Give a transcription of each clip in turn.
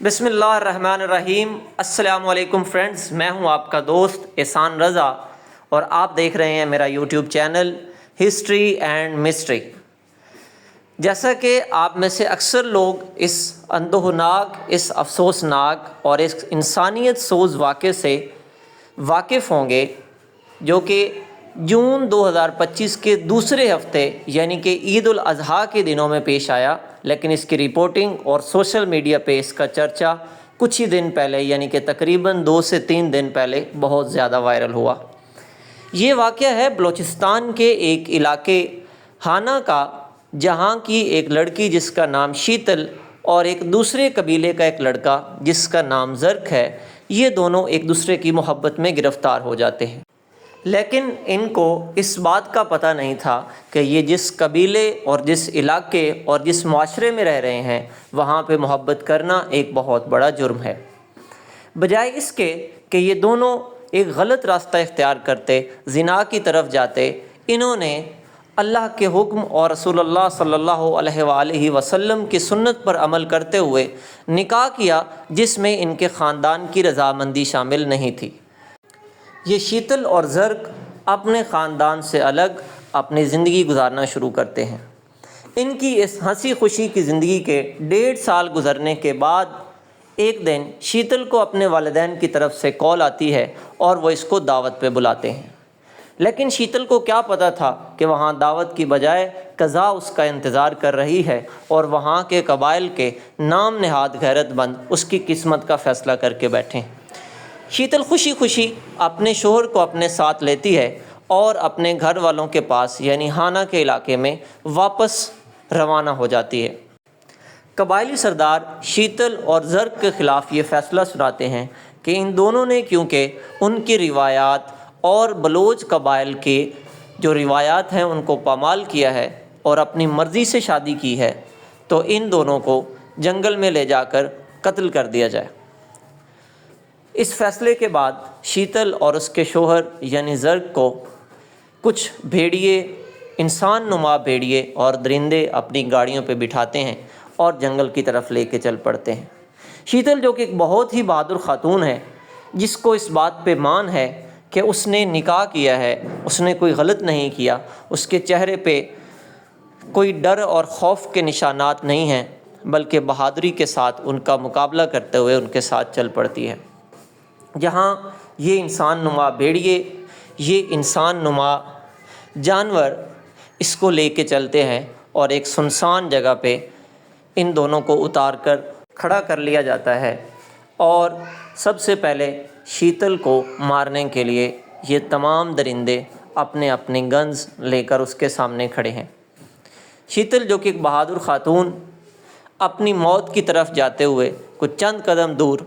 بسم اللہ الرحمن الرحیم۔ السلام علیکم فرینڈز، میں ہوں آپ کا دوست احسان رضا اور آپ دیکھ رہے ہیں میرا YouTube channel history and mystery. جیسا کہ آپ میں سے اکثر لوگ اس اندوہناک، اس افسوسناک اور اس انسانیت سوز واقعے سے واقف ہوں گے جو کہ جون 2025 کے دوسرے ہفتے یعنی کہ عید الاضحیٰ کے دنوں میں پیش آیا، لیکن اس کی رپورٹنگ اور سوشل میڈیا پہ اس کا چرچا کچھ ہی دن پہلے یعنی کہ تقریباً 2 سے 3 دن پہلے بہت زیادہ وائرل ہوا۔ یہ واقعہ ہے بلوچستان کے ایک علاقے ہانہ کا، جہاں کی ایک لڑکی جس کا نام شیتل اور ایک دوسرے قبیلے کا ایک لڑکا جس کا نام زرق ہے، یہ دونوں ایک دوسرے کی محبت میں گرفتار ہو جاتے ہیں، لیکن ان کو اس بات کا پتہ نہیں تھا کہ یہ جس قبیلے اور جس علاقے اور جس معاشرے میں رہ رہے ہیں وہاں پہ محبت کرنا ایک بہت بڑا جرم ہے۔ بجائے اس کے کہ یہ دونوں ایک غلط راستہ اختیار کرتے، زنا کی طرف جاتے، انہوں نے اللہ کے حکم اور رسول اللہ صلی اللہ علیہ وآلہ وسلم کی سنت پر عمل کرتے ہوئے نکاح کیا، جس میں ان کے خاندان کی رضامندی شامل نہیں تھی۔ یہ شیتل اور زرق اپنے خاندان سے الگ اپنی زندگی گزارنا شروع کرتے ہیں۔ ان کی اس ہنسی خوشی کی زندگی کے 1.5 سال گزرنے کے بعد ایک دن شیتل کو اپنے والدین کی طرف سے کال آتی ہے اور وہ اس کو دعوت پہ بلاتے ہیں، لیکن شیتل کو کیا پتہ تھا کہ وہاں دعوت کی بجائے قضا اس کا انتظار کر رہی ہے اور وہاں کے قبائل کے نام نہاد غیرت مند اس کی قسمت کا فیصلہ کر کے بیٹھے ہیں۔ شیتل خوشی خوشی اپنے شوہر کو اپنے ساتھ لیتی ہے اور اپنے گھر والوں کے پاس یعنی ہانہ کے علاقے میں واپس روانہ ہو جاتی ہے۔ قبائلی سردار شیتل اور زرق کے خلاف یہ فیصلہ سناتے ہیں کہ ان دونوں نے کیونکہ ان کی روایات اور بلوچ قبائل کے جو روایات ہیں ان کو پامال کیا ہے اور اپنی مرضی سے شادی کی ہے، تو ان دونوں کو جنگل میں لے جا کر قتل کر دیا جائے۔ اس فیصلے کے بعد شیتل اور اس کے شوہر یعنی زرق کو کچھ بھیڑیے، انسان نما بھیڑیے اور درندے اپنی گاڑیوں پہ بٹھاتے ہیں اور جنگل کی طرف لے کے چل پڑتے ہیں۔ شیتل جو کہ ایک بہت ہی بہادر خاتون ہے، جس کو اس بات پہ مان ہے کہ اس نے نکاح کیا ہے، اس نے کوئی غلط نہیں کیا، اس کے چہرے پہ کوئی ڈر اور خوف کے نشانات نہیں ہیں، بلکہ بہادری کے ساتھ ان کا مقابلہ کرتے ہوئے ان کے ساتھ چل پڑتی ہے۔ جہاں یہ انسان نما بھیڑیے، یہ انسان نما جانور اس کو لے کے چلتے ہیں اور ایک سنسان جگہ پہ ان دونوں کو اتار کر کھڑا کر لیا جاتا ہے، اور سب سے پہلے شیتل کو مارنے کے لیے یہ تمام درندے اپنے اپنے گنز لے کر اس کے سامنے کھڑے ہیں۔ شیتل جو کہ ایک بہادر خاتون اپنی موت کی طرف جاتے ہوئے کچھ چند قدم دور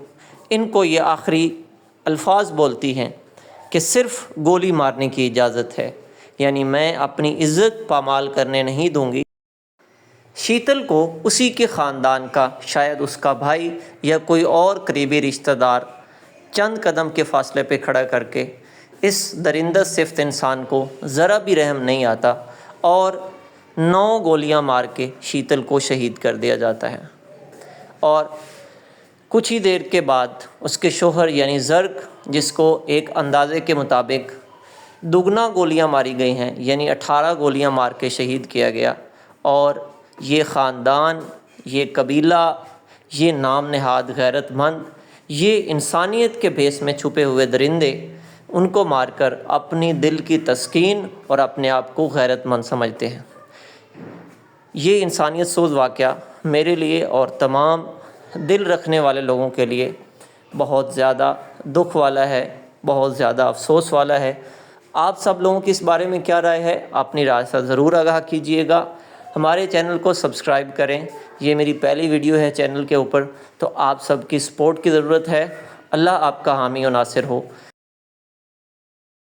ان کو یہ آخری الفاظ بولتی ہیں کہ صرف گولی مارنے کی اجازت ہے، یعنی میں اپنی عزت پامال کرنے نہیں دوں گی۔ شیتل کو اسی کے خاندان کا، شاید اس کا بھائی یا کوئی اور قریبی رشتہ دار چند قدم کے فاصلے پہ کھڑا کر کے اس درندہ صفت انسان کو ذرا بھی رحم نہیں آتا اور 9 گولیاں مار کے شیتل کو شہید کر دیا جاتا ہے۔ اور کچھ ہی دیر کے بعد اس کے شوہر یعنی زرق، جس کو ایک اندازے کے مطابق دگنا گولیاں ماری گئی ہیں یعنی 18 گولیاں مار کے شہید کیا گیا، اور یہ خاندان، یہ قبیلہ، یہ نام نہاد غیرت مند، یہ انسانیت کے بھیس میں چھپے ہوئے درندے ان کو مار کر اپنی دل کی تسکین اور اپنے آپ کو غیرت مند سمجھتے ہیں۔ یہ انسانیت سوز واقعہ میرے لیے اور تمام دل رکھنے والے لوگوں کے لیے بہت زیادہ دکھ والا ہے، بہت زیادہ افسوس والا ہے۔ آپ سب لوگوں کی اس بارے میں کیا رائے ہے؟ اپنی رائے سے ضرور آگاہ کیجیے گا۔ ہمارے چینل کو سبسکرائب کریں، یہ میری پہلی ویڈیو ہے چینل کے اوپر، تو آپ سب کی سپورٹ کی ضرورت ہے۔ اللہ آپ کا حامی و ناصر ہو۔